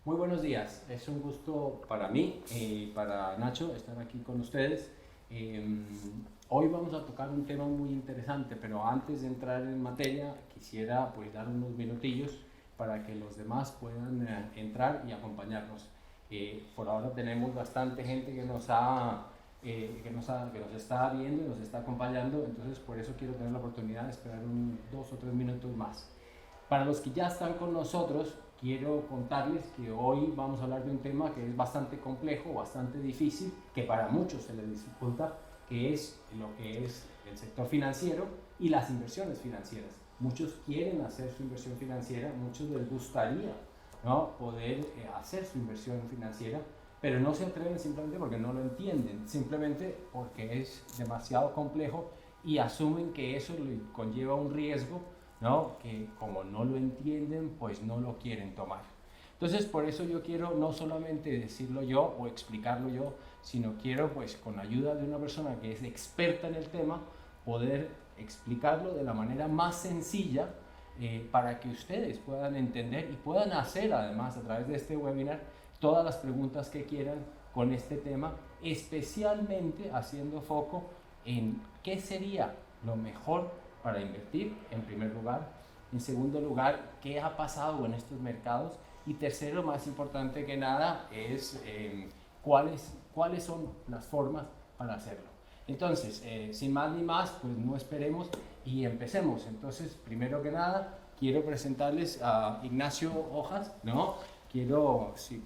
Muy buenos días, es un gusto para mí y para Nacho estar aquí con ustedes. Eh, Hoy vamos a tocar un tema muy interesante, pero antes de entrar en materia quisiera pues dar unos minutillos para que los demás puedan entrar y acompañarnos. Por ahora tenemos bastante gente que nos está viendo y nos está acompañando, entonces por eso quiero tener la oportunidad de esperar 2 o 3 minutos más. Para los que ya están con nosotros, quiero contarles que hoy vamos a hablar de un tema que es bastante complejo, bastante difícil, que para muchos se les dificulta, que es lo que es el sector financiero y las inversiones financieras. Muchos quieren hacer su inversión financiera, muchos les gustaría, ¿no?, poder hacer su inversión financiera, pero no se atreven simplemente porque no lo entienden, simplemente porque es demasiado complejo y asumen que eso conlleva un riesgo, ¿no?, que como no lo entienden, pues no lo quieren tomar. Entonces, por eso yo quiero no solamente decirlo yo o explicarlo yo, sino quiero, pues, con ayuda de una persona que es experta en el tema, poder explicarlo de la manera más sencilla para que ustedes puedan entender y puedan hacer, además, a través de este webinar, todas las preguntas que quieran con este tema, especialmente haciendo foco en qué sería lo mejor para invertir, en primer lugar. En segundo lugar, qué ha pasado en estos mercados. Y tercero, más importante que nada, es cuáles son las formas para hacerlo. Entonces, sin más ni más, pues no esperemos y empecemos. Entonces, primero que nada, quiero presentarles a Ignacio Hojas, ¿no? Quiero, si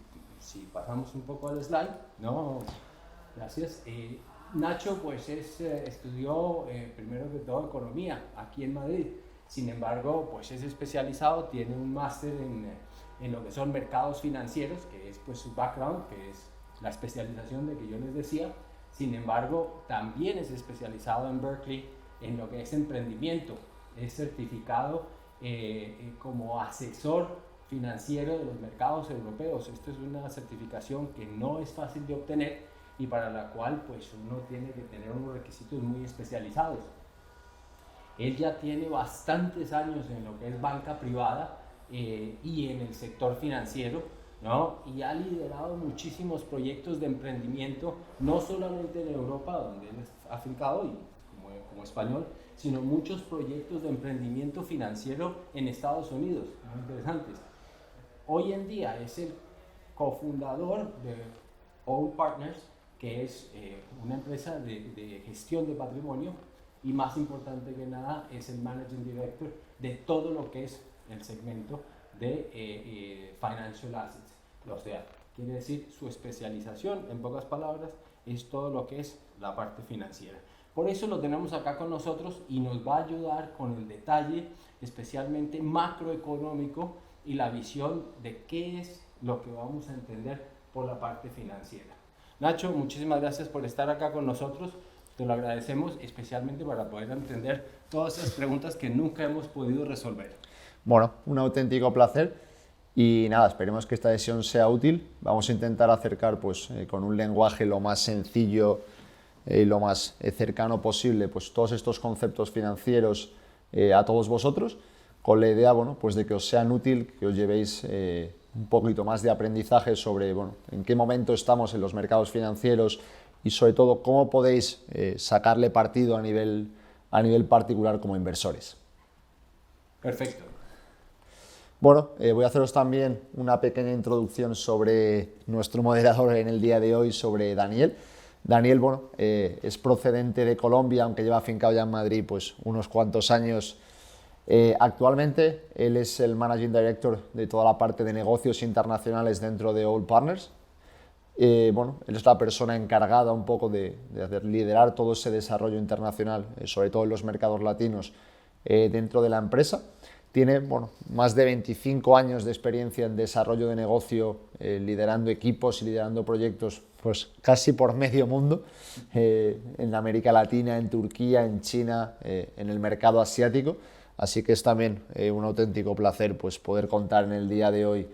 pasamos un poco al slide, ¿no? Gracias. Nacho, pues estudió primero que todo economía aquí en Madrid. Sin embargo, pues es especializado, tiene un máster en lo que son mercados financieros, que es pues su background, que es la especialización de que yo les decía. Sin embargo, también es especializado en Berkeley en lo que es emprendimiento. Es certificado como asesor financiero de los mercados europeos. Esto es una certificación que no es fácil de obtener y para la cual pues uno tiene que tener unos requisitos muy especializados. Él ya tiene bastantes años en lo que es banca privada y en el sector financiero, ¿no? Y ha liderado muchísimos proyectos de emprendimiento, no solamente en Europa, donde él es afincado y como español, sino muchos proyectos de emprendimiento financiero en Estados Unidos, muy interesantes. Hoy en día es el cofundador de All Partners, que es una empresa de gestión de patrimonio, y más importante que nada es el Managing Director de todo lo que es el segmento de Financial Assets. O sea, quiere decir su especialización, en pocas palabras, es todo lo que es la parte financiera. Por eso lo tenemos acá con nosotros y nos va a ayudar con el detalle, especialmente macroeconómico, y la visión de qué es lo que vamos a entender por la parte financiera. Nacho, muchísimas gracias por estar acá con nosotros. Te lo agradecemos especialmente para poder entender todas esas preguntas que nunca hemos podido resolver. Bueno, un auténtico placer y nada, esperemos que esta sesión sea útil. Vamos a intentar acercar pues, con un lenguaje lo más sencillo y lo más cercano posible pues, todos estos conceptos financieros a todos vosotros, con la idea bueno, pues de que os sean útil, que os llevéis un poquito más de aprendizaje sobre bueno, en qué momento estamos en los mercados financieros y sobre todo cómo podéis sacarle partido a nivel particular como inversores. Perfecto. Bueno, voy a haceros también una pequeña introducción sobre nuestro moderador en el día de hoy, sobre Daniel. Daniel, bueno, es procedente de Colombia, aunque lleva afincado ya en Madrid pues, unos cuantos años. Actualmente, él es el Managing Director de toda la parte de negocios internacionales dentro de All Partners. Bueno, él es la persona encargada un poco de liderar todo ese desarrollo internacional, sobre todo en los mercados latinos, dentro de la empresa. Tiene bueno, más de 25 años de experiencia en desarrollo de negocio, liderando equipos y liderando proyectos pues, casi por medio mundo, en América Latina, en Turquía, en China, en el mercado asiático. Así que es también un auténtico placer pues, poder contar en el día de hoy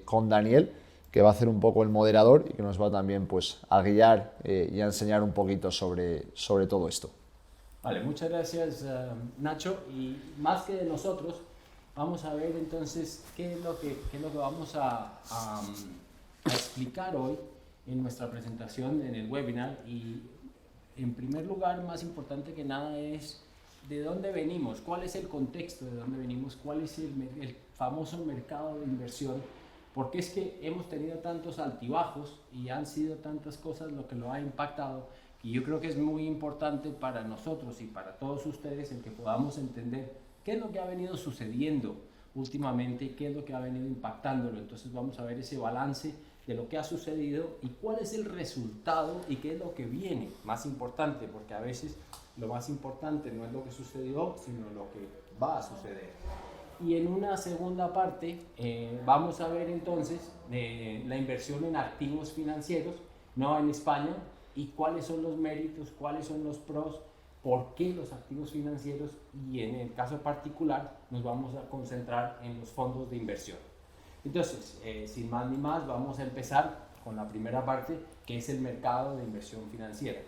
con Daniel, que va a hacer un poco el moderador y que nos va también pues, a guiar y a enseñar un poquito sobre todo esto. Vale, muchas gracias Nacho. Y más que de nosotros, vamos a ver entonces qué es lo que vamos a explicar hoy en nuestra presentación, en el webinar. Y en primer lugar, más importante que nada, es de dónde venimos, cuál es el contexto de dónde venimos, cuál es el famoso mercado de inversión, porque es que hemos tenido tantos altibajos y han sido tantas cosas lo que lo ha impactado, y yo creo que es muy importante para nosotros y para todos ustedes el que podamos entender qué es lo que ha venido sucediendo últimamente y qué es lo que ha venido impactándolo. Entonces vamos a ver ese balance de lo que ha sucedido y cuál es el resultado y qué es lo que viene, más importante, porque a veces lo más importante no es lo que sucedió, sino lo que va a suceder. Y en una segunda parte vamos a ver entonces la inversión en activos financieros, no en España, y cuáles son los méritos, cuáles son los pros, por qué los activos financieros, y en el caso particular nos vamos a concentrar en los fondos de inversión. Entonces, sin más ni más, vamos a empezar con la primera parte, que es el mercado de inversión financiera.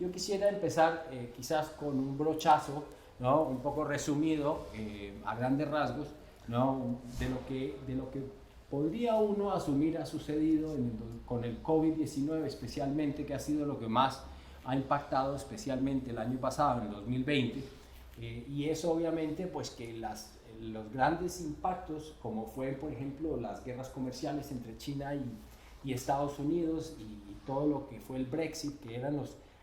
Yo quisiera empezar quizás con un brochazo, ¿no? Un poco resumido, a grandes rasgos, ¿no? de lo que podría uno asumir ha sucedido con el COVID-19 especialmente, que ha sido lo que más ha impactado especialmente el año pasado, en el 2020, y eso obviamente pues que los grandes impactos, como fue por ejemplo las guerras comerciales entre China y Estados Unidos, y todo lo que fue el Brexit, que eran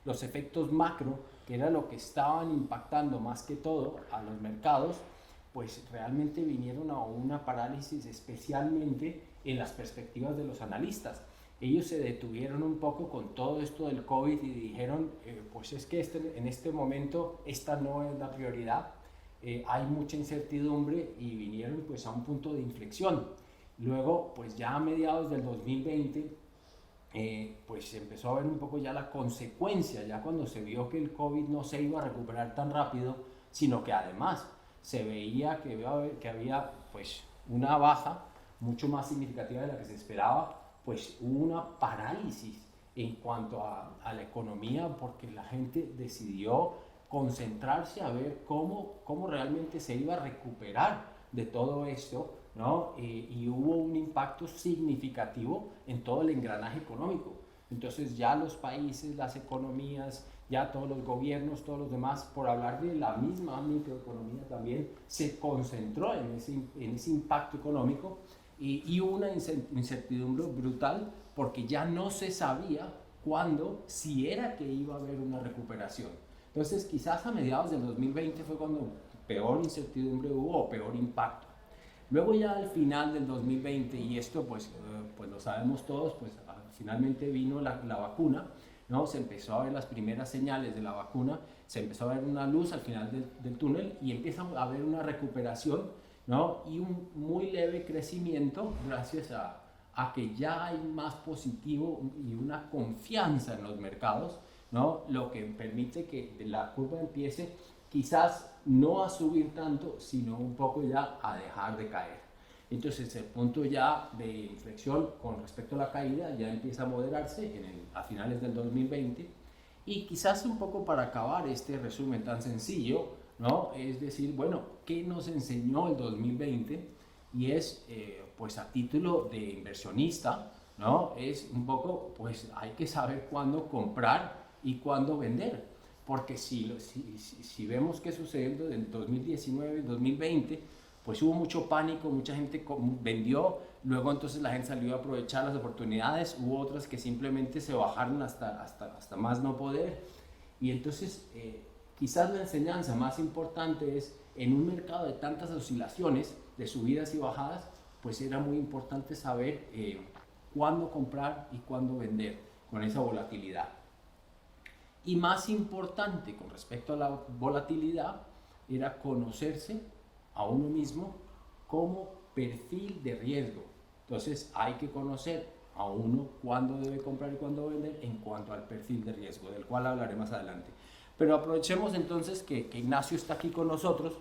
los efectos macro, que era lo que estaban impactando más que todo a los mercados, pues realmente vinieron a una parálisis, especialmente en las perspectivas de los analistas. Ellos se detuvieron un poco con todo esto del COVID y dijeron, pues es que en este momento esta no es la prioridad, hay mucha incertidumbre, y vinieron pues a un punto de inflexión. Luego, pues ya a mediados del 2020, pues se empezó a ver un poco ya la consecuencia, ya cuando se vio que el COVID no se iba a recuperar tan rápido, sino que además se veía que había pues una baja mucho más significativa de la que se esperaba, pues hubo una parálisis en cuanto a la economía, porque la gente decidió concentrarse a ver cómo realmente se iba a recuperar de todo esto, ¿no? Y hubo un impacto significativo en todo el engranaje económico. Entonces ya los países, las economías, ya todos los gobiernos, todos los demás, por hablar de la misma microeconomía también, se concentró en ese impacto económico, y hubo una incertidumbre brutal, porque ya no se sabía cuándo, si era que iba a haber una recuperación. Entonces quizás a mediados del 2020 fue cuando peor incertidumbre hubo, o peor impacto. Luego ya al final del 2020, y esto pues lo sabemos todos, pues finalmente vino la vacuna, ¿no? Se empezó a ver las primeras señales de la vacuna, se empezó a ver una luz al final del túnel, y empieza a haber una recuperación, ¿no? Y un muy leve crecimiento gracias a que ya hay más positivo y una confianza en los mercados, ¿no? Lo que permite que la curva empiece quizás no a subir tanto, sino un poco ya a dejar de caer. Entonces el punto ya de inflexión con respecto a la caída ya empieza a moderarse a finales del 2020. Y quizás un poco para acabar este resumen tan sencillo, ¿no? Es decir, bueno, ¿qué nos enseñó el 2020? Y es, pues a título de inversionista, ¿no? Es un poco, pues hay que saber cuándo comprar y cuándo vender. Porque si vemos qué sucedió en 2019 y 2020, pues hubo mucho pánico, mucha gente vendió, luego entonces la gente salió a aprovechar las oportunidades, hubo otras que simplemente se bajaron hasta más no poder. Y entonces quizás la enseñanza más importante es, en un mercado de tantas oscilaciones, de subidas y bajadas, pues era muy importante saber cuándo comprar y cuándo vender con esa volatilidad. Y más importante con respecto a la volatilidad era conocerse a uno mismo como perfil de riesgo. Entonces hay que conocer a uno cuándo debe comprar y cuándo vender en cuanto al perfil de riesgo, del cual hablaré más adelante. Pero aprovechemos entonces que Ignacio está aquí con nosotros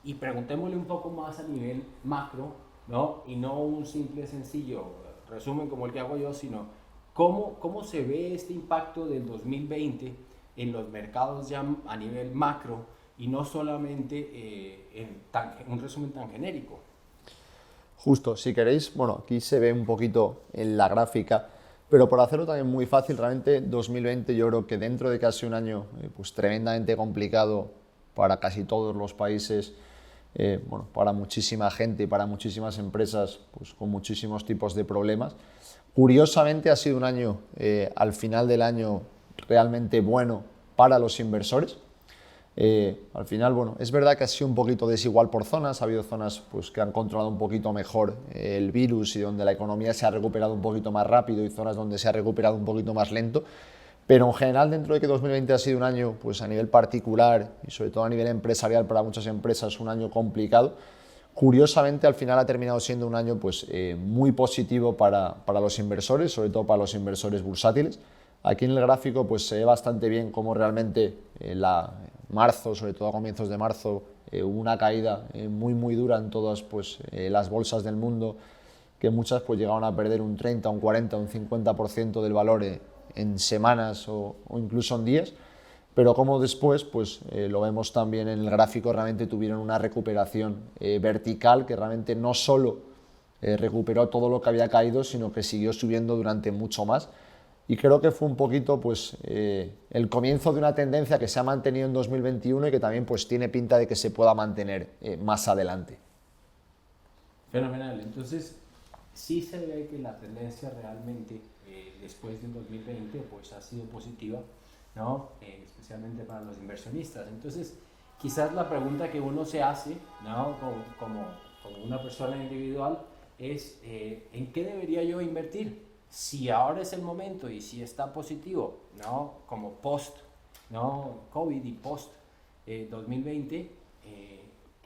y preguntémosle un poco más a nivel macro, ¿no? Y no un simple sencillo resumen como el que hago yo, sino cómo se ve este impacto del 2020 en los mercados ya a nivel macro, y no solamente en un resumen tan genérico. Justo, si queréis, bueno, aquí se ve un poquito en la gráfica, pero por hacerlo también muy fácil, realmente 2020 yo creo que dentro de casi un año pues tremendamente complicado para casi todos los países, bueno, para muchísima gente y para muchísimas empresas, pues con muchísimos tipos de problemas. Curiosamente ha sido un año, al final del año, realmente bueno para los inversores. Al final, bueno, es verdad que ha sido un poquito desigual por zonas, ha habido zonas pues, que han controlado un poquito mejor el virus y donde la economía se ha recuperado un poquito más rápido y zonas donde se ha recuperado un poquito más lento, pero en general dentro de que 2020 ha sido un año pues, a nivel particular y sobre todo a nivel empresarial para muchas empresas un año complicado, curiosamente al final ha terminado siendo un año pues, muy positivo para los inversores, sobre todo para los inversores bursátiles. Aquí en el gráfico pues, se ve bastante bien cómo realmente marzo, sobre todo a comienzos de marzo, hubo una caída muy dura en todas pues, las bolsas del mundo, que muchas pues, llegaron a perder un 30, un 40, un 50% del valor en semanas o incluso en días, pero como después, pues lo vemos también en el gráfico, realmente tuvieron una recuperación vertical que realmente no solo recuperó todo lo que había caído, sino que siguió subiendo durante mucho más. Y creo que fue un poquito pues, el comienzo de una tendencia que se ha mantenido en 2021 y que también pues, tiene pinta de que se pueda mantener más adelante. Fenomenal. Entonces, sí se ve que la tendencia realmente después del 2020 pues, ha sido positiva, ¿no? Especialmente para los inversionistas. Entonces, quizás la pregunta que uno se hace, ¿no? como una persona individual es ¿en qué debería yo invertir? Si ahora es el momento y si está positivo, ¿no? Como post, ¿no? COVID y post 2020,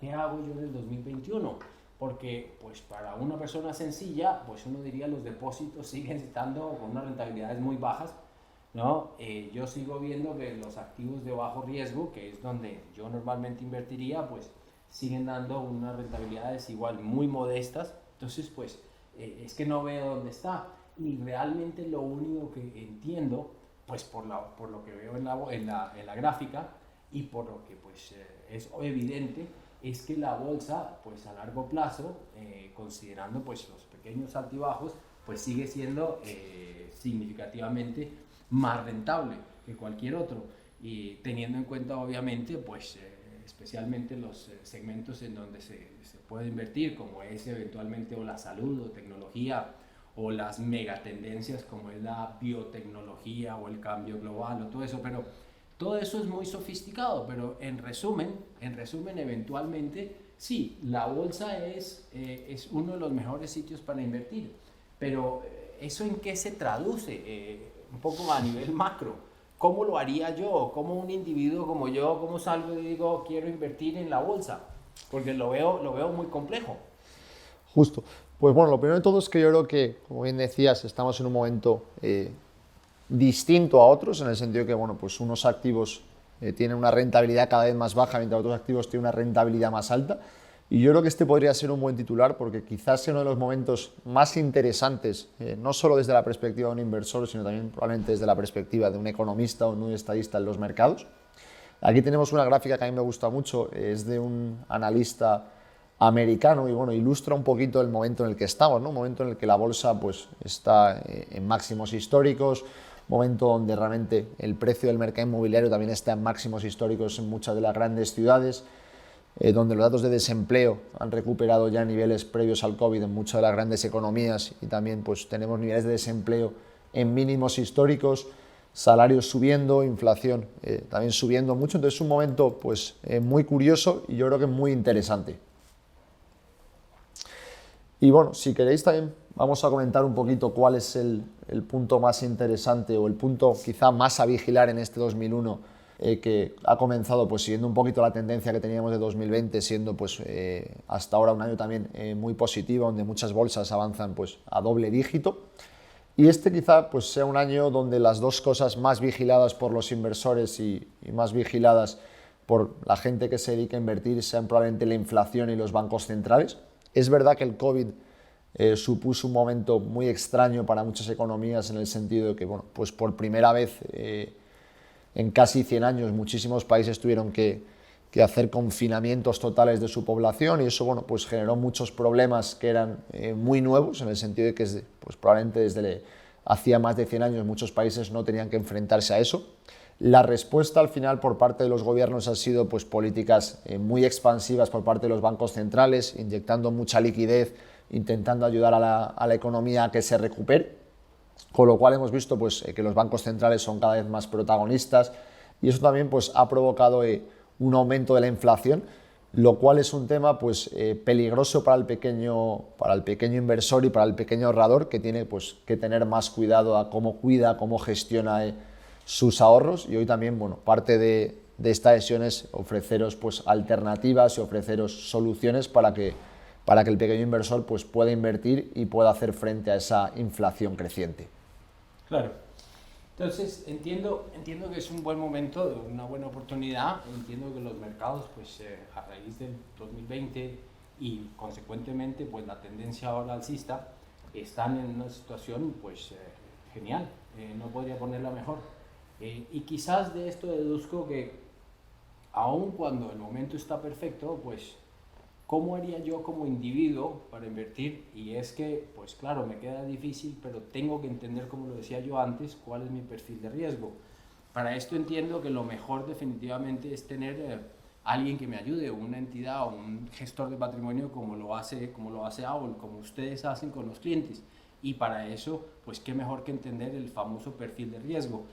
¿qué hago yo en el 2021? Porque pues para una persona sencilla, pues uno diría los depósitos siguen estando con unas rentabilidades muy bajas, ¿no? Yo sigo viendo que los activos de bajo riesgo, que es donde yo normalmente invertiría, pues siguen dando unas rentabilidades igual muy modestas. Entonces pues es que no veo dónde está. Y realmente lo único que entiendo, pues por lo que veo en la gráfica y por lo que pues es evidente, es que la bolsa pues a largo plazo, considerando pues los pequeños altibajos, pues sigue siendo significativamente más rentable que cualquier otro, y teniendo en cuenta obviamente pues especialmente los segmentos en donde se puede invertir, como es eventualmente o la salud o tecnología, o las megatendencias como es la biotecnología o el cambio global o todo eso, pero todo eso es muy sofisticado, pero en resumen eventualmente, sí, la bolsa es uno de los mejores sitios para invertir, pero ¿eso en qué se traduce? Un poco a nivel macro. ¿Cómo lo haría yo? ¿Cómo un individuo como yo, cómo salgo y digo, quiero invertir en la bolsa? Porque lo veo muy complejo. Justo. Pues bueno, lo primero de todo es que yo creo que, como bien decías, estamos en un momento distinto a otros, en el sentido que, bueno, pues unos activos tienen una rentabilidad cada vez más baja, mientras otros activos tienen una rentabilidad más alta. Y yo creo que este podría ser un buen titular porque quizás sea uno de los momentos más interesantes, no solo desde la perspectiva de un inversor, sino también probablemente desde la perspectiva de un economista o un estadista en los mercados. Aquí tenemos una gráfica que a mí me gusta mucho, es de un analista americano y bueno, ilustra un poquito el momento en el que estamos, ¿no? Un momento en el que la bolsa pues, está en máximos históricos, momento donde realmente el precio del mercado inmobiliario también está en máximos históricos en muchas de las grandes ciudades, donde los datos de desempleo han recuperado ya niveles previos al COVID en muchas de las grandes economías y también pues, tenemos niveles de desempleo en mínimos históricos, salarios subiendo, inflación también subiendo mucho. Entonces es un momento pues, muy curioso y yo creo que muy interesante. Y bueno, si queréis también vamos a comentar un poquito cuál es el punto más interesante o el punto quizá más a vigilar en este 2001, que ha comenzado pues siguiendo un poquito la tendencia que teníamos de 2020, siendo pues hasta ahora un año también muy positivo, donde muchas bolsas avanzan pues a doble dígito. Y este quizá pues sea un año donde las dos cosas más vigiladas por los inversores y más vigiladas por la gente que se dedica a invertir sean probablemente la inflación y los bancos centrales. Es verdad que el COVID supuso un momento muy extraño para muchas economías en el sentido de que, bueno, pues por primera vez en casi 100 años muchísimos países tuvieron que que hacer confinamientos totales de su población, y eso bueno, pues generó muchos problemas que eran muy nuevos, en el sentido de que pues, probablemente desde hacía más de 100 años muchos países no tenían que enfrentarse a eso. La respuesta al final por parte de los gobiernos ha sido pues, políticas muy expansivas por parte de los bancos centrales, inyectando mucha liquidez, intentando ayudar a la economía a que se recupere, con lo cual hemos visto pues, que los bancos centrales son cada vez más protagonistas, y eso también pues, ha provocado un aumento de la inflación, lo cual es un tema pues, peligroso para el pequeño inversor y para el pequeño ahorrador, que tiene pues, que tener más cuidado a cómo cuida, cómo gestiona sus ahorros. Y hoy también bueno, parte de esta sesión es ofreceros pues, alternativas y ofreceros soluciones para que el pequeño inversor pues, pueda invertir y pueda hacer frente a esa inflación creciente. Claro. Entonces, entiendo que es un buen momento, una buena oportunidad. Entiendo que los mercados, pues a raíz del 2020 y consecuentemente pues la tendencia ahora alcista, están en una situación pues genial, no podría ponerla mejor. Y quizás de esto deduzco que aun cuando el momento está perfecto, pues ¿cómo haría yo como individuo para invertir? Y es que, pues claro, me queda difícil, pero tengo que entender, como lo decía yo antes, cuál es mi perfil de riesgo. Para esto entiendo que lo mejor definitivamente es tener alguien que me ayude, una entidad o un gestor de patrimonio como lo hace AOL, como ustedes hacen con los clientes. Y para eso, pues qué mejor que entender el famoso perfil de riesgo.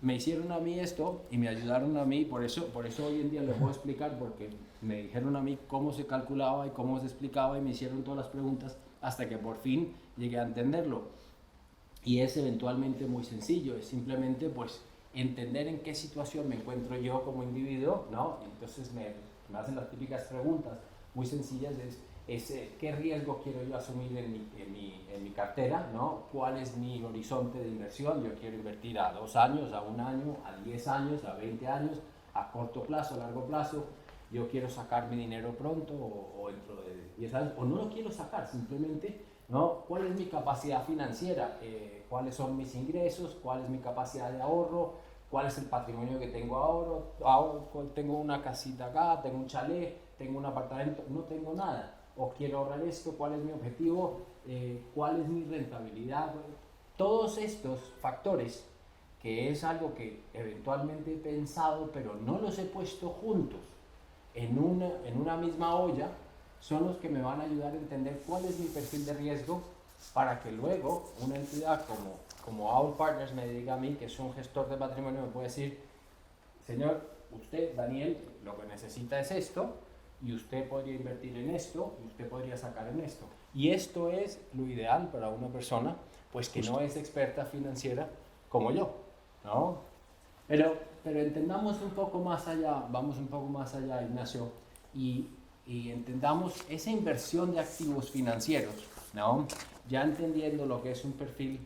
Me hicieron a mí esto y me ayudaron a mí, por eso hoy en día les voy a explicar, porque me dijeron a mí cómo se calculaba y cómo se explicaba, y me hicieron todas las preguntas hasta que por fin llegué a entenderlo. Y es eventualmente muy sencillo, es simplemente pues entender en qué situación me encuentro yo como individuo, ¿no? Entonces me hacen las típicas preguntas muy sencillas, qué riesgo quiero yo asumir en mi cartera, ¿no? ¿Cuál es mi horizonte de inversión? Yo quiero invertir a 2 años, a 1 año, a 10 años, a 20 años, a corto plazo, a largo plazo. Yo quiero sacar mi dinero pronto o dentro de 10 años, o no lo quiero sacar, simplemente, ¿no? ¿Cuál es mi capacidad financiera? ¿Cuáles son mis ingresos? ¿Cuál es mi capacidad de ahorro? ¿Cuál es el patrimonio que tengo ahora? ¿Tengo una casita acá? ¿Tengo un chalet? ¿Tengo un apartamento? No tengo nada. ¿O quiero ahorrar esto? ¿Cuál es mi objetivo? ¿Cuál es mi rentabilidad? Todos estos factores, que es algo que eventualmente he pensado, pero no los he puesto juntos en una misma olla, son los que me van a ayudar a entender cuál es mi perfil de riesgo, para que luego una entidad como AOL Partners me diga a mí, que es un gestor de patrimonio, me puede decir: señor, usted, Daniel, lo que necesita es esto, y usted podría invertir en esto, y usted podría sacar en esto. Y esto es lo ideal para una persona pues que no es experta financiera como yo, ¿no? Pero entendamos un poco más allá, vamos un poco más allá, Ignacio, y entendamos esa inversión de activos financieros, ¿no? Ya entendiendo lo que es un perfil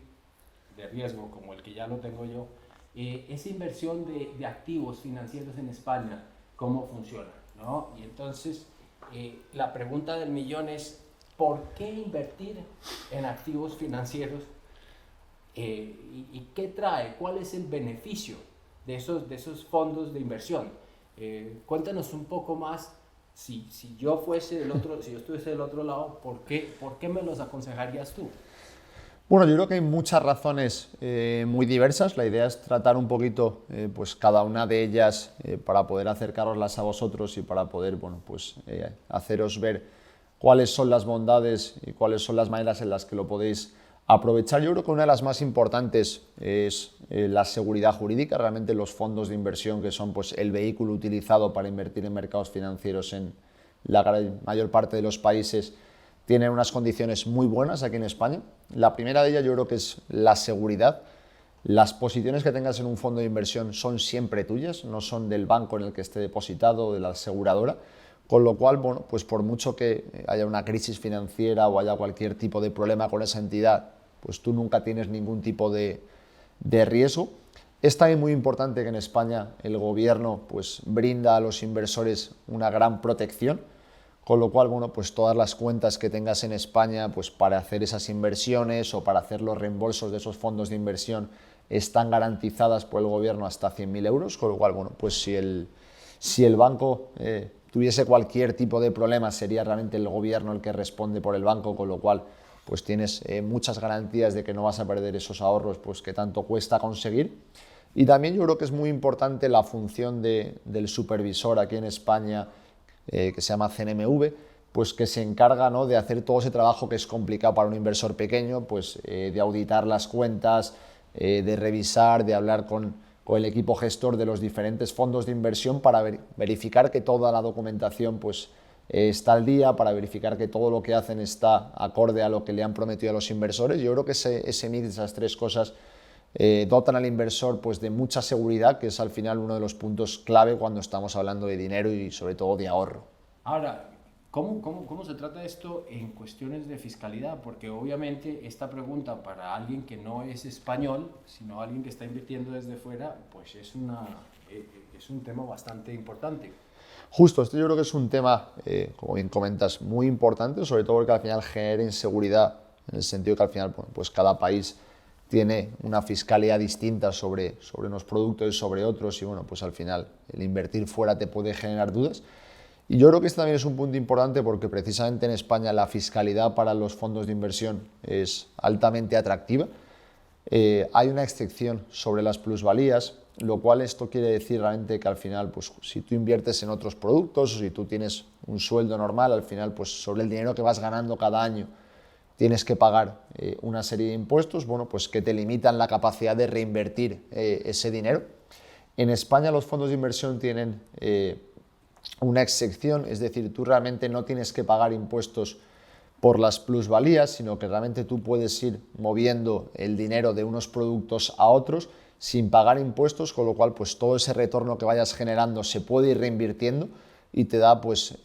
de riesgo como el que ya lo tengo yo, esa inversión de activos financieros en España, ¿cómo funciona? ¿No? Y entonces la pregunta del millón es: ¿por qué invertir en activos financieros? ¿Y qué trae? ¿Cuál es el beneficio de esos fondos de inversión? Cuéntanos un poco más. Si yo estuviese del otro lado, ¿por qué me los aconsejarías tú? Bueno, yo creo que hay muchas razones muy diversas. La idea es tratar un poquito pues cada una de ellas para poder acercaroslas a vosotros y para poder haceros ver cuáles son las bondades y cuáles son las maneras en las que lo podéis aprovechar. Yo creo que una de las más importantes es la seguridad jurídica. Realmente los fondos de inversión, que son pues, el vehículo utilizado para invertir en mercados financieros en la mayor parte de los países, tienen unas condiciones muy buenas aquí en España. La primera de ellas yo creo que es la seguridad. Las posiciones que tengas en un fondo de inversión son siempre tuyas, no son del banco en el que esté depositado o de la aseguradora, con lo cual, bueno, pues por mucho que haya una crisis financiera o haya cualquier tipo de problema con esa entidad, pues tú nunca tienes ningún tipo de riesgo. Es también muy importante que en España el gobierno pues brinda a los inversores una gran protección, con lo cual, bueno, pues todas las cuentas que tengas en España pues para hacer esas inversiones o para hacer los reembolsos de esos fondos de inversión están garantizadas por el gobierno hasta 100.000 euros, con lo cual, bueno, pues si el Si el banco tuviese cualquier tipo de problema, sería realmente el gobierno el que responde por el banco, con lo cual pues tienes muchas garantías de que no vas a perder esos ahorros pues, que tanto cuesta conseguir. Y también yo creo que es muy importante la función del supervisor aquí en España, que se llama CNMV, pues que se encarga, ¿no?, de hacer todo ese trabajo que es complicado para un inversor pequeño, pues de auditar las cuentas, de revisar, de hablar con el equipo gestor de los diferentes fondos de inversión para verificar que toda la documentación pues, está al día, para verificar que todo lo que hacen está acorde a lo que le han prometido a los inversores. Yo creo que ese mix de esas tres cosas dotan al inversor pues, de mucha seguridad, que es al final uno de los puntos clave cuando estamos hablando de dinero y sobre todo de ahorro. Ahora, ¿cómo se trata esto en cuestiones de fiscalidad? Porque obviamente esta pregunta para alguien que no es español, sino alguien que está invirtiendo desde fuera, pues es un tema bastante importante. Justo, esto yo creo que es un tema, como bien comentas, muy importante, sobre todo porque al final genera inseguridad, en el sentido que al final pues cada país tiene una fiscalidad distinta sobre unos productos y sobre otros, y bueno, pues al final el invertir fuera te puede generar dudas. Y yo creo que este también es un punto importante porque precisamente en España la fiscalidad para los fondos de inversión es altamente atractiva. Hay una excepción sobre las plusvalías, lo cual esto quiere decir realmente que al final, pues si tú inviertes en otros productos o si tú tienes un sueldo normal, al final, pues sobre el dinero que vas ganando cada año tienes que pagar una serie de impuestos, bueno, pues que te limitan la capacidad de reinvertir ese dinero. En España los fondos de inversión tienen una excepción, es decir, tú realmente no tienes que pagar impuestos por las plusvalías, sino que realmente tú puedes ir moviendo el dinero de unos productos a otros sin pagar impuestos, con lo cual pues todo ese retorno que vayas generando se puede ir reinvirtiendo y te da pues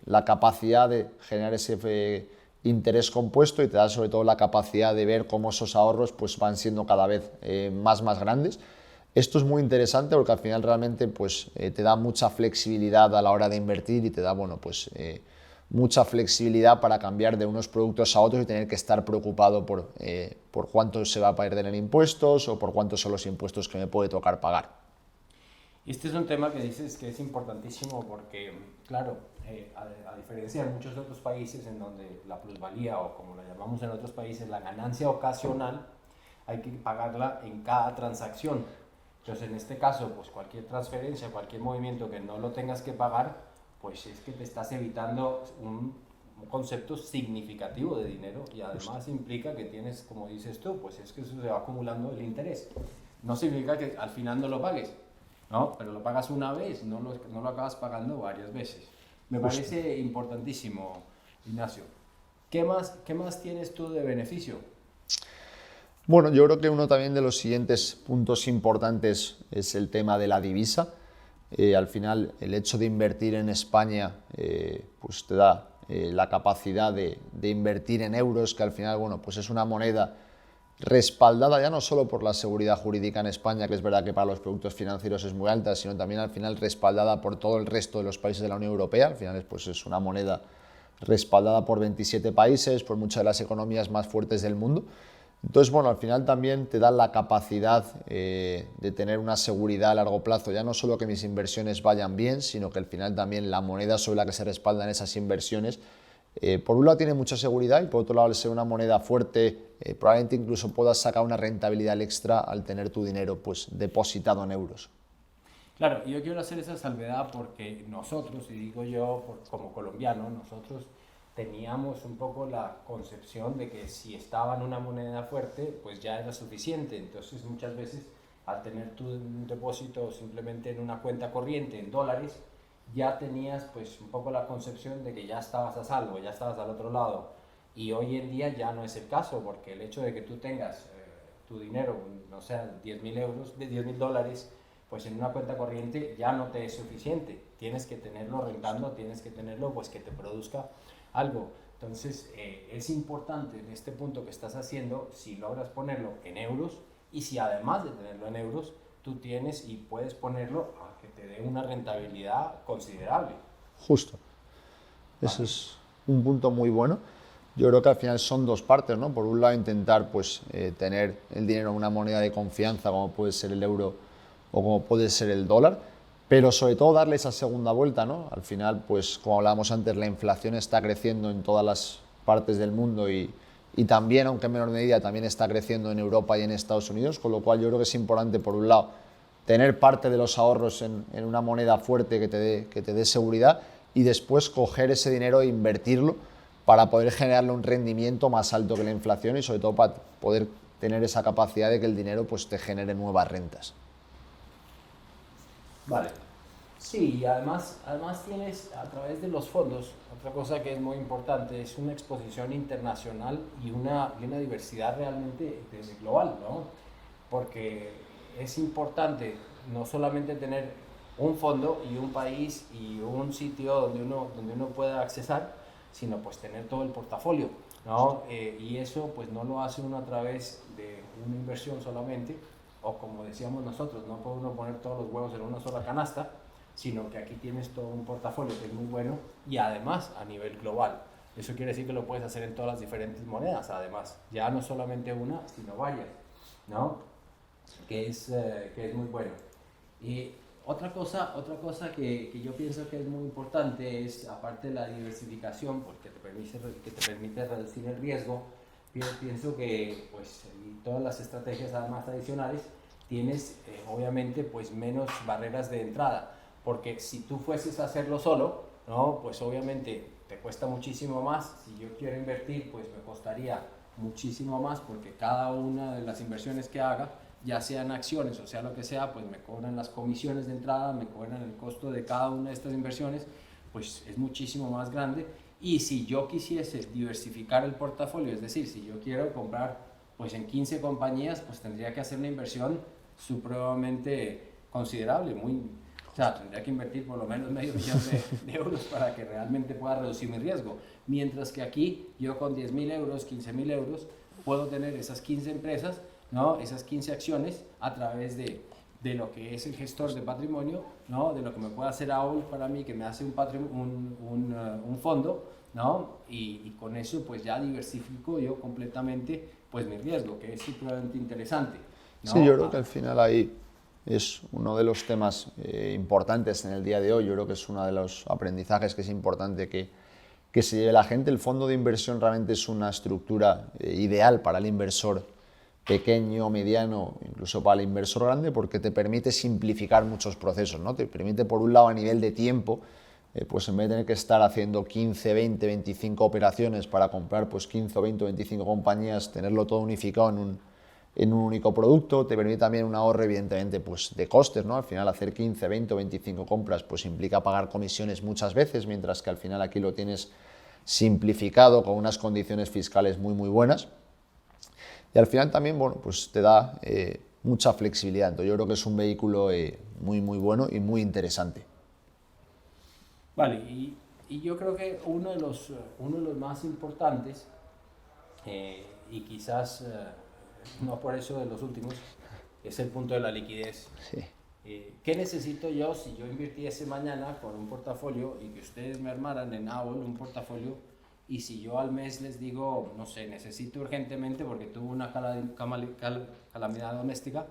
la capacidad de generar ese interés compuesto y te da sobre todo la capacidad de ver cómo esos ahorros pues van siendo cada vez más grandes. Esto es muy interesante porque al final realmente pues, te da mucha flexibilidad a la hora de invertir y te da bueno, pues, mucha flexibilidad para cambiar de unos productos a otros y tener que estar preocupado por cuánto se va a perder en impuestos o por cuántos son los impuestos que me puede tocar pagar. Este es un tema que dices que es importantísimo porque, claro, a diferencia de muchos otros países en donde la plusvalía, o como la llamamos en otros países, la ganancia ocasional, hay que pagarla en cada transacción. Entonces, en este caso, pues cualquier transferencia, cualquier movimiento que no lo tengas que pagar, pues es que te estás evitando un concepto significativo de dinero y además implica que tienes, como dices tú, pues es que eso se va acumulando el interés. No significa que al final no lo pagues, ¿no? Pero lo pagas una vez, no lo acabas pagando varias veces. Me parece importantísimo, Ignacio. ¿Qué más tienes tú de beneficio? Bueno, yo creo que uno también de los siguientes puntos importantes es el tema de la divisa. Al final, el hecho de invertir en España pues te da la capacidad de invertir en euros, que al final bueno, pues es una moneda respaldada ya no solo por la seguridad jurídica en España, que es verdad que para los productos financieros es muy alta, sino también al final respaldada por todo el resto de los países de la Unión Europea. Al final pues es una moneda respaldada por 27 países, por muchas de las economías más fuertes del mundo. Entonces, bueno, al final también te da la capacidad de tener una seguridad a largo plazo, ya no solo que mis inversiones vayan bien, sino que al final también la moneda sobre la que se respaldan esas inversiones, por un lado tiene mucha seguridad y por otro lado al ser una moneda fuerte, probablemente incluso puedas sacar una rentabilidad extra al tener tu dinero pues depositado en euros. Claro, yo quiero hacer esa salvedad porque nosotros, y digo yo como colombiano, nosotros teníamos un poco la concepción de que si estaba en una moneda fuerte, pues ya era suficiente. Entonces muchas veces al tener tu depósito simplemente en una cuenta corriente en dólares, ya tenías pues un poco la concepción de que ya estabas a salvo, ya estabas al otro lado. Y hoy en día ya no es el caso, porque el hecho de que tú tengas tu dinero, no sé, 10.000 euros, de 10.000 dólares, pues en una cuenta corriente ya no te es suficiente. Tienes que tenerlo rentando, tienes que tenerlo pues que te produzca algo. Entonces es importante en este punto que estás haciendo, si logras ponerlo en euros y si además de tenerlo en euros, tú tienes y puedes ponerlo a que te dé una rentabilidad considerable. Justo. Ese es un punto muy bueno. Yo creo que al final son dos partes, ¿no? Por un lado intentar pues, tener el dinero en una moneda de confianza como puede ser el euro o como puede ser el dólar, pero sobre todo darle esa segunda vuelta, ¿no? Al final, pues como hablábamos antes, la inflación está creciendo en todas las partes del mundo y también, aunque en menor medida, también está creciendo en Europa y en Estados Unidos, con lo cual yo creo que es importante, por un lado, tener parte de los ahorros en una moneda fuerte que te dé seguridad y después coger ese dinero e invertirlo para poder generarle un rendimiento más alto que la inflación y sobre todo para poder tener esa capacidad de que el dinero pues, te genere nuevas rentas. Vale. Sí, y además tienes a través de los fondos, otra cosa que es muy importante, es una exposición internacional y una diversidad realmente global, ¿no? Porque es importante no solamente tener un fondo y un país y un sitio donde uno pueda accesar, sino pues tener todo el portafolio, ¿no? Y eso pues no lo hace uno a través de una inversión solamente, o como decíamos nosotros, no puede uno poner todos los huevos en una sola canasta, sino que aquí tienes todo un portafolio que es muy bueno y además a nivel global. Eso quiere decir que lo puedes hacer en todas las diferentes monedas, además, ya no solamente una, sino varias, ¿no? Que es muy bueno. Y otra cosa que yo pienso que es muy importante es, aparte de la diversificación, porque te permite reducir el riesgo, pienso que pues, y todas las estrategias además tradicionales tienes obviamente pues menos barreras de entrada, porque si tú fueses a hacerlo solo, ¿no? Pues obviamente te cuesta muchísimo más. Si yo quiero invertir, pues me costaría muchísimo más, porque cada una de las inversiones que haga, ya sean acciones o sea lo que sea, pues me cobran las comisiones de entrada, me cobran el costo de cada una de estas inversiones, pues es muchísimo más grande. Y si yo quisiese diversificar el portafolio, es decir, si yo quiero comprar pues en 15 compañías, pues tendría que hacer una inversión supremamente considerable, o sea, tendría que invertir por lo menos medio millón de euros para que realmente pueda reducir mi riesgo. Mientras que aquí, yo con 10.000 euros, 15.000 euros, puedo tener esas 15 empresas, ¿no? Esas 15 acciones a través de lo que es el gestor de patrimonio, ¿no? De lo que me puede hacer AOL para mí, que me hace un fondo, ¿no? Y con eso pues ya diversifico yo completamente pues mi riesgo, que es supremamente interesante, ¿no? Sí, yo creo que al final ahí es uno de los temas importantes en el día de hoy. Yo creo que es uno de los aprendizajes que es importante que se lleve la gente. El fondo de inversión realmente es una estructura ideal para el inversor pequeño, mediano, incluso para el inversor grande, porque te permite simplificar muchos procesos, ¿no? Te permite, por un lado, a nivel de tiempo, pues en vez de tener que estar haciendo 15, 20, 25 operaciones para comprar pues 15, 20 o 25 compañías, tenerlo todo unificado en un único producto. Te permite también un ahorro, evidentemente, pues de costes, ¿no? Al final hacer 15, 20 o 25 compras pues implica pagar comisiones muchas veces, mientras que al final aquí lo tienes simplificado con unas condiciones fiscales muy, muy buenas. Y al final también, bueno, pues te da mucha flexibilidad. Entonces yo creo que es un vehículo muy, muy bueno y muy interesante. Vale, y yo creo que uno de los más importantes, y quizás no por eso de los últimos, es el punto de la liquidez. Sí. ¿Qué necesito yo si yo invirtiese mañana con un portafolio y que ustedes me armaran en AOL un portafolio, y si yo al mes les digo, no sé, necesito urgentemente porque tuve una calamidad doméstica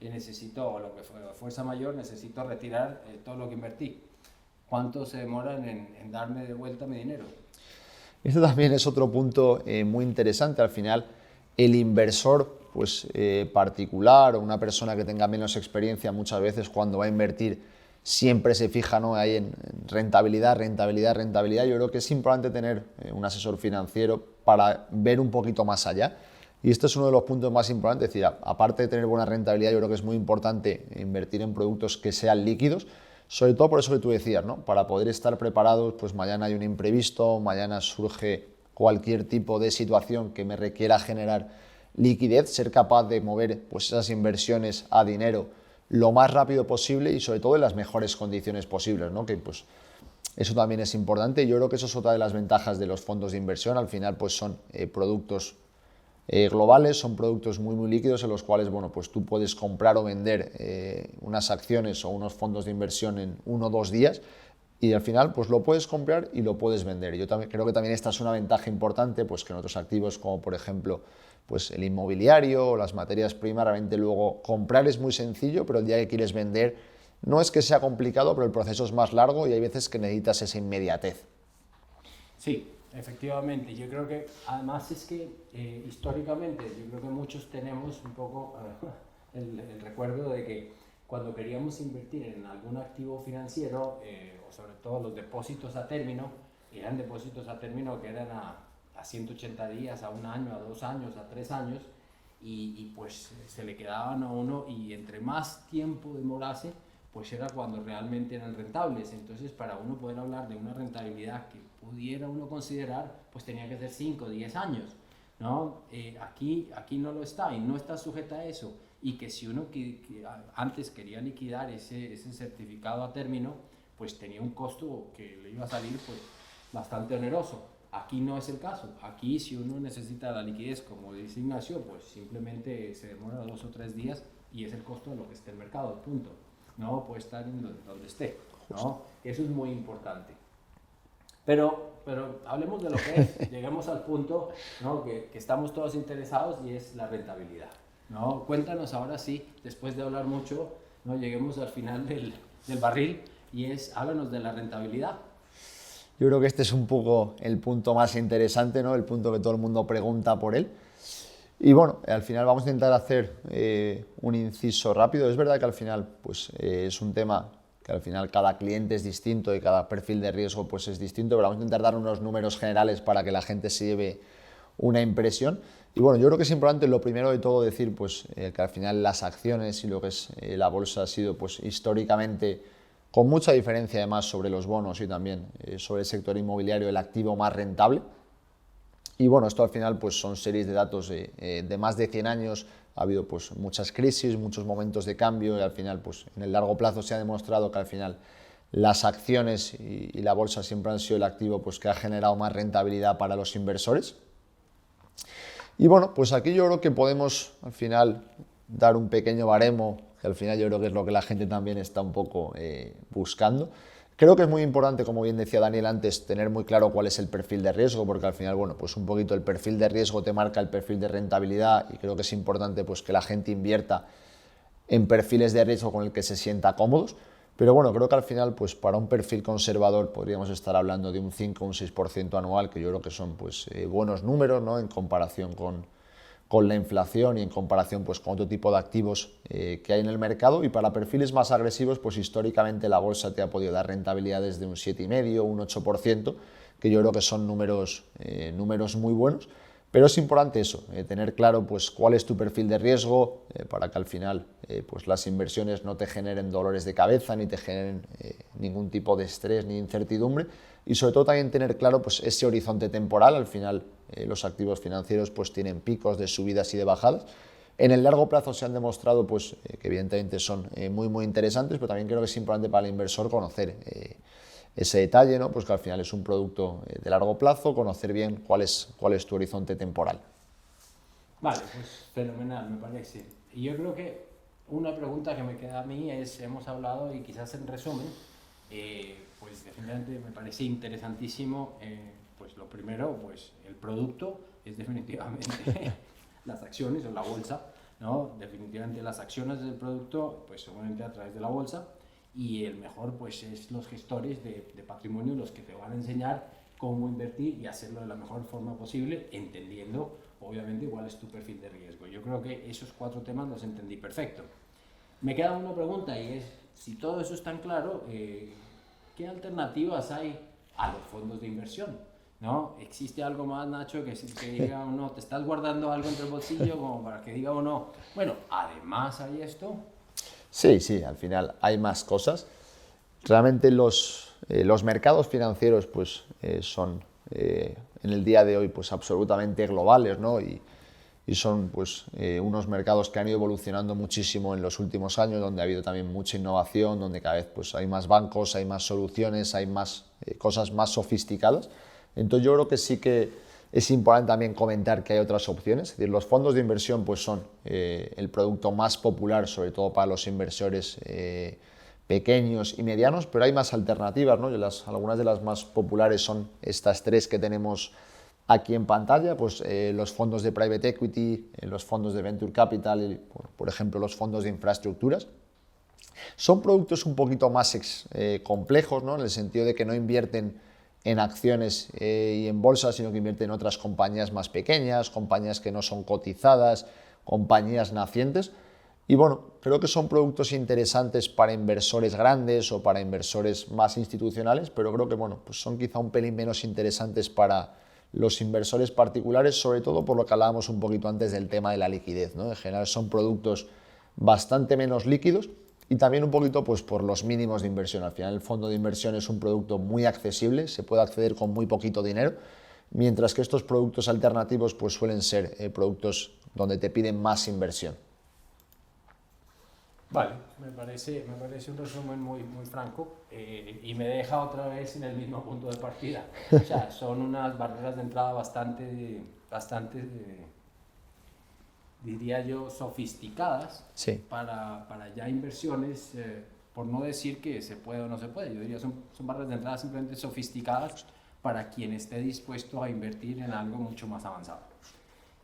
y necesito, o lo que fue fuerza mayor, necesito retirar todo lo que invertí? ¿Cuánto se demoran en darme de vuelta mi dinero? Esto también es otro punto muy interesante. Al final, el inversor pues, particular o una persona que tenga menos experiencia, muchas veces cuando va a invertir siempre se fija, ¿no?, ahí en rentabilidad, rentabilidad, rentabilidad. Yo creo que es importante tener un asesor financiero para ver un poquito más allá. Y este es uno de los puntos más importantes. Es decir, aparte de tener buena rentabilidad, yo creo que es muy importante invertir en productos que sean líquidos. Sobre todo por eso que tú decías, ¿no? Para poder estar preparados, pues mañana hay un imprevisto, mañana surge cualquier tipo de situación que me requiera generar liquidez, ser capaz de mover pues, esas inversiones a dinero lo más rápido posible y sobre todo en las mejores condiciones posibles, ¿no? Que pues eso también es importante. Yo creo que eso es otra de las ventajas de los fondos de inversión. Al final pues son productos globales, son productos muy, muy líquidos en los cuales, bueno, pues tú puedes comprar o vender unas acciones o unos fondos de inversión en 1 o 2 días y al final pues lo puedes comprar y lo puedes vender. Yo también creo que también esta es una ventaja importante, pues que en otros activos como por ejemplo pues el inmobiliario o las materias primas, realmente luego comprar es muy sencillo, pero el día que quieres vender no es que sea complicado, pero el proceso es más largo y hay veces que necesitas esa inmediatez. Sí, efectivamente. Yo creo que además es que históricamente yo creo que muchos tenemos un poco el recuerdo de que cuando queríamos invertir en algún activo financiero, o sobre todo los depósitos a término, eran depósitos a término que eran a 180 días, a un año, a 2 años, a 3 años, y pues se le quedaban a uno y entre más tiempo demorase, pues era cuando realmente eran rentables. Entonces, para uno poder hablar de una rentabilidad que pudiera uno considerar, pues tenía que ser 5 o 10 años, ¿no? Aquí no lo está y no está sujeta a eso. Y que si uno que antes quería liquidar ese certificado a término, pues tenía un costo que le iba a salir pues bastante oneroso. Aquí no es el caso. Aquí si uno necesita la liquidez, como dice Ignacio, pues simplemente se demora 2 o 3 días y es el costo de lo que esté en el mercado, punto. No puede estar en donde esté, ¿no? Eso es muy importante. Pero hablemos de lo que es, lleguemos al punto, ¿no? que estamos todos interesados y es la rentabilidad, ¿no? Cuéntanos ahora sí, después de hablar mucho, ¿no? Lleguemos al final del barril y háblanos de la rentabilidad. Yo creo que este es un poco el punto más interesante, ¿no? El punto que todo el mundo pregunta por él. Y bueno, al final vamos a intentar hacer un inciso rápido. Es verdad que al final pues, es un tema que al final cada cliente es distinto y cada perfil de riesgo pues, es distinto, pero vamos a intentar dar unos números generales para que la gente se lleve una impresión. Y bueno, yo creo que es importante lo primero de todo decir pues, que al final las acciones y lo que es la bolsa ha sido pues, históricamente, con mucha diferencia además sobre los bonos y también sobre el sector inmobiliario, el activo más rentable. Y bueno, esto al final pues son series de datos de más de 100 años, ha habido pues muchas crisis, muchos momentos de cambio y al final pues en el largo plazo se ha demostrado que al final las acciones y la bolsa siempre han sido el activo pues que ha generado más rentabilidad para los inversores. Y bueno, pues aquí yo creo que podemos al final dar un pequeño baremo, que al final yo creo que es lo que la gente también está un poco buscando. Creo que es muy importante, como bien decía Daniel antes, tener muy claro cuál es el perfil de riesgo, porque al final, bueno, pues un poquito el perfil de riesgo te marca el perfil de rentabilidad y creo que es importante pues que la gente invierta en perfiles de riesgo con el que se sienta cómodos. Pero bueno, creo que al final, pues para un perfil conservador podríamos estar hablando de un 5 o un 6% anual, que yo creo que son pues buenos números, ¿no? En comparación con la inflación y en comparación pues, con otro tipo de activos que hay en el mercado. Y para perfiles más agresivos, pues históricamente la bolsa te ha podido dar rentabilidades de un 7,5%, un 8%, que yo creo que son números muy buenos. Pero es importante eso, tener claro pues, cuál es tu perfil de riesgo para que al final pues, las inversiones no te generen dolores de cabeza ni te generen ningún tipo de estrés ni incertidumbre y sobre todo también tener claro pues, ese horizonte temporal. Al final los activos financieros pues, tienen picos de subidas y de bajadas. En el largo plazo se han demostrado pues, que evidentemente son muy interesantes, pero también creo que es importante para el inversor conocer ese detalle, ¿no? Pues que al final es un producto de largo plazo, conocer bien cuál es tu horizonte temporal. Vale, pues fenomenal, me parece. Y yo creo que una pregunta que me queda a mí es, hemos hablado y quizás en resumen, pues definitivamente me parece interesantísimo, pues lo primero, pues el producto es definitivamente las acciones o la bolsa, ¿no? Definitivamente las acciones del producto, pues seguramente a través de la bolsa. Y el mejor pues es los gestores de patrimonio los que te van a enseñar cómo invertir y hacerlo de la mejor forma posible, entendiendo obviamente cuál es tu perfil de riesgo. Yo creo que esos 4 temas los entendí perfecto. Me queda una pregunta y es, si todo eso es tan claro, ¿qué alternativas hay a los fondos de inversión? ¿No? ¿Existe algo más, Nacho, que diga uno, te estás guardando algo entre el bolsillo como para que diga uno, bueno, además hay esto? Sí, al final hay más cosas. Realmente los mercados financieros pues, son en el día de hoy pues, absolutamente globales, ¿no? Y son pues, unos mercados que han ido evolucionando muchísimo en los últimos años, donde ha habido también mucha innovación, donde cada vez pues, hay más bancos, hay más soluciones, hay más cosas más sofisticadas. Entonces yo creo que sí que es importante también comentar que hay otras opciones. Es decir, los fondos de inversión pues, son el producto más popular, sobre todo para los inversores pequeños y medianos, pero hay más alternativas, ¿no? Algunas de las más populares son estas 3 que tenemos aquí en pantalla, pues los fondos de private equity, los fondos de venture capital y, por ejemplo, los fondos de infraestructuras. Son productos un poquito más complejos, ¿no? En el sentido de que no invierten en acciones y en bolsas, sino que invierten en otras compañías más pequeñas, compañías que no son cotizadas, compañías nacientes. Y bueno, creo que son productos interesantes para inversores grandes o para inversores más institucionales, pero creo que bueno, pues son quizá un pelín menos interesantes para los inversores particulares, sobre todo por lo que hablábamos un poquito antes del tema de la liquidez, ¿no? En general son productos bastante menos líquidos y también un poquito pues, por los mínimos de inversión. Al final el fondo de inversión es un producto muy accesible, se puede acceder con muy poquito dinero, mientras que estos productos alternativos pues, suelen ser productos donde te piden más inversión. Vale, me parece un resumen muy franco y me deja otra vez en el mismo punto de partida. O sea, son unas barreras de entrada bastante diría yo, sofisticadas Sí. para ya inversiones, por no decir que se puede o no se puede. Yo diría son barreras de entrada simplemente sofisticadas para quien esté dispuesto a invertir en algo mucho más avanzado.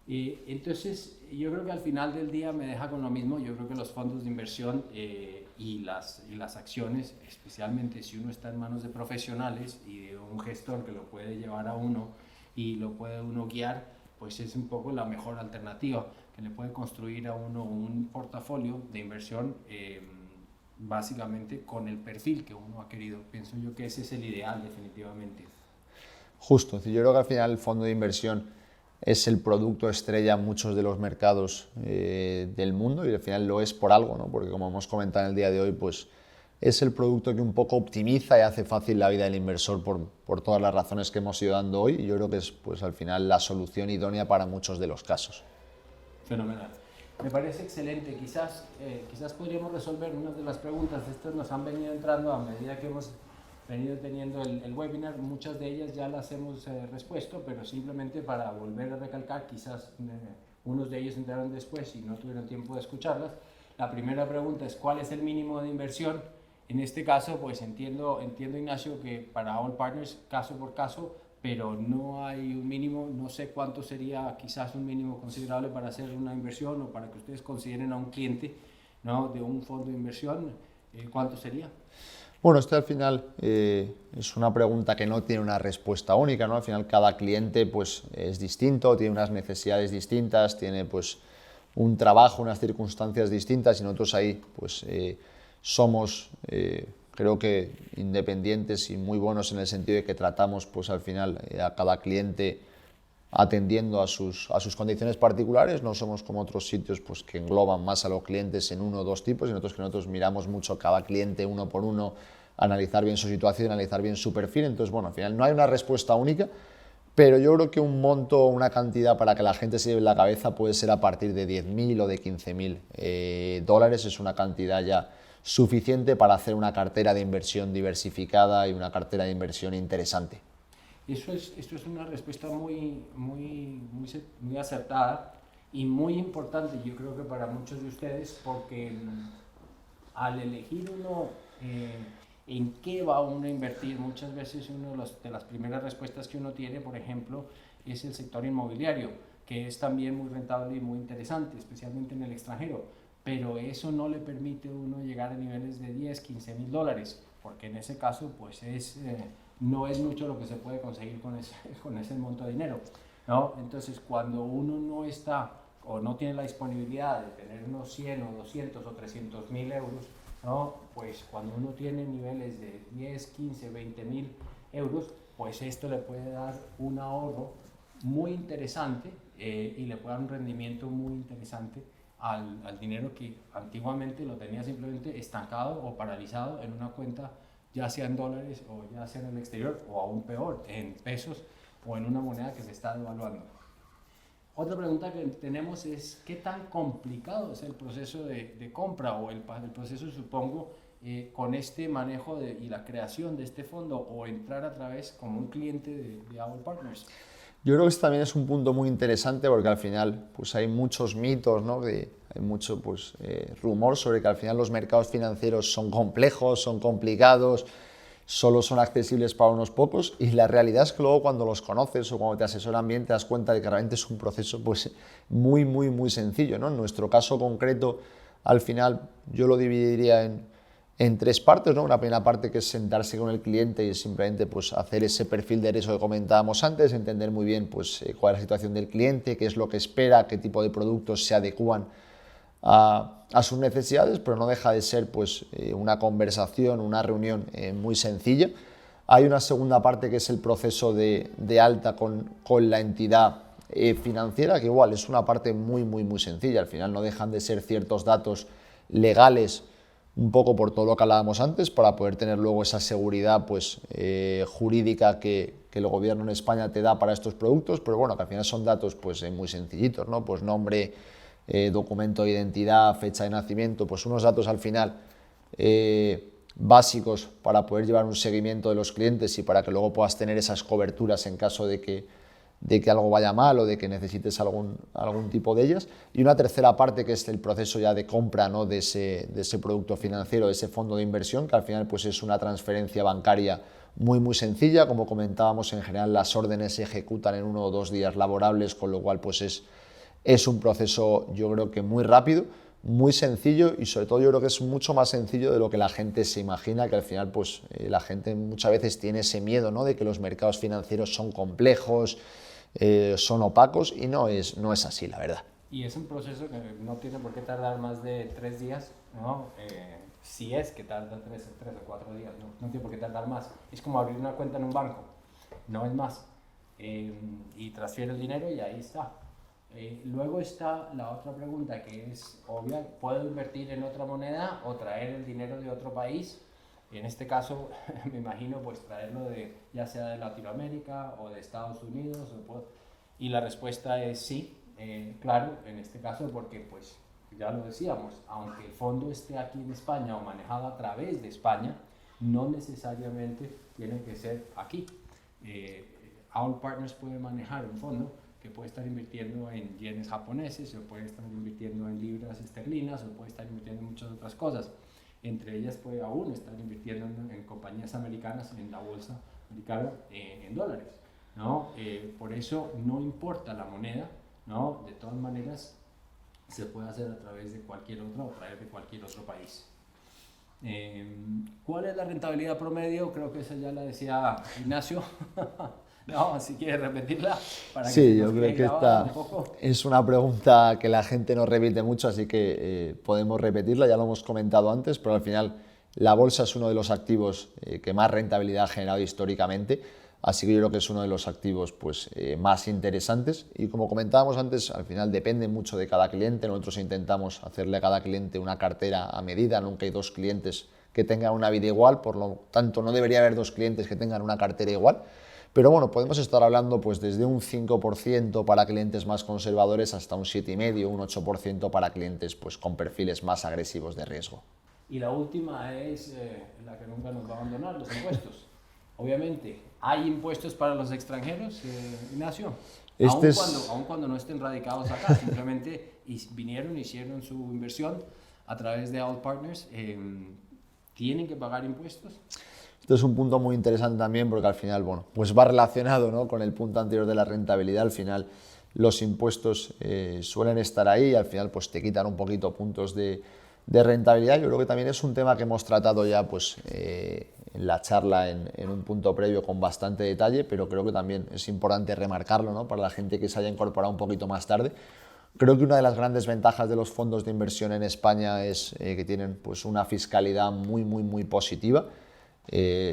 Entonces, yo creo que al final del día me deja con lo mismo. Yo creo que los fondos de inversión y las acciones, especialmente si uno está en manos de profesionales y de un gestor que lo puede llevar a uno y lo puede uno guiar, pues es un poco la mejor alternativa, que le puede construir a uno un portafolio de inversión básicamente con el perfil que uno ha querido. Pienso yo que ese es el ideal definitivamente. Justo, yo creo que al final el fondo de inversión es el producto estrella en muchos de los mercados del mundo y al final lo es por algo, ¿no? Porque como hemos comentado en el día de hoy, pues es el producto que un poco optimiza y hace fácil la vida del inversor por todas las razones que hemos ido dando hoy y yo creo que es pues al final la solución idónea para muchos de los casos. Fenomenal. Me parece excelente. Quizás podríamos resolver unas de las preguntas. Estas nos han venido entrando a medida que hemos venido teniendo el webinar. Muchas de ellas ya las hemos respuesto, pero simplemente para volver a recalcar, quizás unos de ellos entraron después y no tuvieron tiempo de escucharlas. La primera pregunta es: ¿cuál es el mínimo de inversión? En este caso, pues entiendo Ignacio, que para All Partners, caso por caso, pero no hay un mínimo. No sé cuánto sería quizás un mínimo considerable para hacer una inversión o para que ustedes consideren a un cliente, ¿no?, de un fondo de inversión. ¿Cuánto sería? Bueno, al final es una pregunta que no tiene una respuesta única, ¿no? Al final cada cliente pues, es distinto, tiene unas necesidades distintas, tiene pues, un trabajo, unas circunstancias distintas y nosotros ahí pues, somos, creo que, independientes y muy buenos en el sentido de que tratamos pues, al final a cada cliente atendiendo a sus condiciones particulares. No somos como otros sitios pues, que engloban más a los clientes en uno o dos tipos, y nosotros miramos mucho cada cliente uno por uno, analizar bien su situación, analizar bien su perfil. Entonces, bueno, al final no hay una respuesta única, pero yo creo que un monto, una cantidad para que la gente se lleve en la cabeza puede ser a partir de 10.000 o de 15.000 dólares. Es una cantidad ya suficiente para hacer una cartera de inversión diversificada y una cartera de inversión interesante. Esto es una respuesta muy acertada y muy importante, yo creo que para muchos de ustedes, porque al elegir uno en qué va uno a invertir, muchas veces una de las primeras respuestas que uno tiene, por ejemplo, es el sector inmobiliario, que es también muy rentable y muy interesante, especialmente en el extranjero, pero eso no le permite a uno llegar a niveles de 10, 15 mil dólares, porque en ese caso pues no es mucho lo que se puede conseguir con ese monto de dinero, ¿no? Entonces, cuando uno no está o no tiene la disponibilidad de tener unos 100 o 200 o 300 mil euros, ¿no?, pues cuando uno tiene niveles de 10, 15, 20 mil euros, pues esto le puede dar un ahorro muy interesante y le puede dar un rendimiento muy interesante al dinero que antiguamente lo tenía simplemente estancado o paralizado en una cuenta, ya sea en dólares o ya sea en el exterior, o aún peor, en pesos o en una moneda que se está devaluando. Otra pregunta que tenemos es: ¿qué tan complicado es el proceso de compra o el proceso, supongo, con este manejo y la creación de este fondo, o entrar a través como un cliente de All Partners? Yo creo que este también es un punto muy interesante porque al final pues hay muchos mitos, ¿no? Hay mucho pues, rumor sobre que al final los mercados financieros son complejos, son complicados, solo son accesibles para unos pocos, y la realidad es que luego cuando los conoces o cuando te asesoran bien te das cuenta de que realmente es un proceso pues, muy sencillo, ¿no? En nuestro caso concreto, Al final yo lo dividiría en tres partes, ¿no? Una primera parte que es sentarse con el cliente y simplemente pues, hacer ese perfil de riesgo que comentábamos antes, entender muy bien pues, cuál es la situación del cliente, qué es lo que espera, qué tipo de productos se adecúan a sus necesidades, pero no deja de ser pues, una conversación, una reunión muy sencilla. Hay una segunda parte que es el proceso de alta con la entidad financiera, que igual es una parte muy sencilla. Al final no dejan de ser ciertos datos legales, un poco por todo lo que hablábamos antes, para poder tener luego esa seguridad pues, jurídica que el gobierno en España te da para estos productos, pero bueno, que al final son datos pues, muy sencillitos, ¿no? Pues nombre, documento de identidad, fecha de nacimiento, pues unos datos al final básicos para poder llevar un seguimiento de los clientes y para que luego puedas tener esas coberturas en caso de que algo vaya mal o de que necesites algún tipo de ellas. Y una tercera parte que es el proceso ya de compra, ¿no? de ese producto financiero, de ese fondo de inversión, que al final pues, es una transferencia bancaria muy sencilla. Como comentábamos, en general las órdenes se ejecutan en 1 o 2 días laborables, con lo cual pues, es un proceso yo creo que muy rápido, muy sencillo y sobre todo yo creo que es mucho más sencillo de lo que la gente se imagina, que al final pues la gente muchas veces tiene ese miedo, ¿no? De que los mercados financieros son complejos, son opacos y no es así, la verdad. Y es un proceso que no tiene por qué tardar más de 3 días, ¿no? Si es que tarda 3 o 4 días, no tiene por qué tardar más. Es como abrir una cuenta en un banco, no es más. Y transfiere el dinero y ahí está. Luego está la otra pregunta que es obvia: ¿puedo invertir en otra moneda o traer el dinero de otro país? En este caso me imagino pues traerlo ya sea de Latinoamérica o de Estados Unidos y la respuesta es sí, claro, en este caso, porque pues ya lo decíamos, aunque el fondo esté aquí en España o manejado a través de España, no necesariamente tiene que ser aquí. All Partners puede manejar un fondo que puede estar invirtiendo en yenes japoneses, o puede estar invirtiendo en libras esterlinas, o puede estar invirtiendo en muchas otras cosas. Entre ellas puede aún estar invirtiendo en compañías americanas, en la bolsa americana, en dólares, ¿no? Por eso no importa la moneda, ¿no? De todas maneras se puede hacer a través de cualquier otra o traer de cualquier otro país. ¿Cuál es la rentabilidad promedio? Creo que esa ya la decía Ignacio. No, si quieres repetirla para que Sí, se nos yo creo quede que grabada esta un poco. es una pregunta que la gente no repite mucho, así que podemos repetirla, ya lo hemos comentado antes, pero al final la bolsa es uno de los activos que más rentabilidad ha generado históricamente, así que yo creo que es uno de los activos pues, más interesantes y como comentábamos antes, al final depende mucho de cada cliente. Nosotros intentamos hacerle a cada cliente una cartera a medida, nunca hay 2 clientes que tengan una vida igual, por lo tanto no debería haber 2 clientes que tengan una cartera igual. Pero bueno, podemos estar hablando pues desde un 5% para clientes más conservadores hasta un 7,5%, un 8% para clientes pues con perfiles más agresivos de riesgo. Y la última es la que nunca nos va a abandonar, los impuestos. Obviamente, ¿hay impuestos para los extranjeros, Ignacio? Aun cuando no estén radicados acá, simplemente vinieron, hicieron su inversión a través de All Partners, ¿tienen que pagar impuestos? Esto es un punto muy interesante también porque al final, bueno, pues va relacionado, ¿no? Con el punto anterior de la rentabilidad. Al final los impuestos suelen estar ahí y al final pues te quitan un poquito puntos de rentabilidad. Yo creo que también es un tema que hemos tratado ya pues en la charla en un punto previo con bastante detalle, pero creo que también es importante remarcarlo, ¿no? Para la gente que se haya incorporado un poquito más tarde. Creo que una de las grandes ventajas de los fondos de inversión en España es que tienen pues, una fiscalidad muy positiva.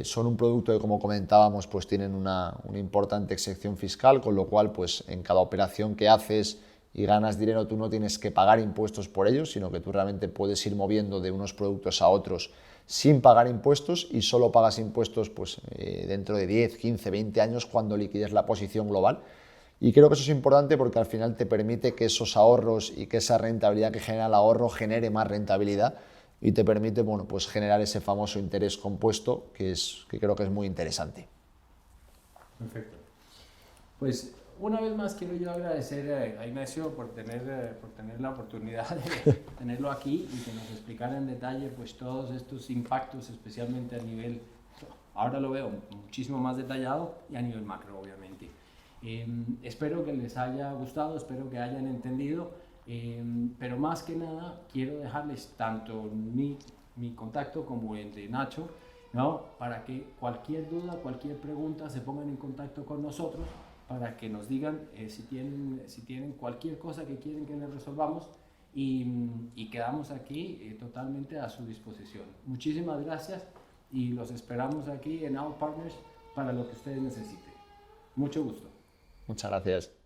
Son un producto que, como comentábamos, pues tienen una importante exención fiscal, con lo cual pues, en cada operación que haces y ganas dinero tú no tienes que pagar impuestos por ellos, sino que tú realmente puedes ir moviendo de unos productos a otros sin pagar impuestos y solo pagas impuestos pues, dentro de 10, 15, 20 años cuando liquides la posición global. Y creo que eso es importante porque al final te permite que esos ahorros y que esa rentabilidad que genera el ahorro genere más rentabilidad y te permite bueno, pues generar ese famoso interés compuesto que creo que es muy interesante. Perfecto. Pues una vez más quiero yo agradecer a Ignacio por tener la oportunidad de tenerlo aquí y que nos explicara en detalle pues todos estos impactos, especialmente a nivel, ahora lo veo muchísimo más detallado, y a nivel macro obviamente. Espero que les haya gustado, espero que hayan entendido. Pero más que nada quiero dejarles tanto mi contacto como el de Nacho, ¿no? Para que cualquier duda, cualquier pregunta se pongan en contacto con nosotros, para que nos digan si tienen cualquier cosa que quieren que les resolvamos, y quedamos aquí totalmente a su disposición. Muchísimas gracias y los esperamos aquí en Our Partners para lo que ustedes necesiten. Mucho gusto. Muchas gracias.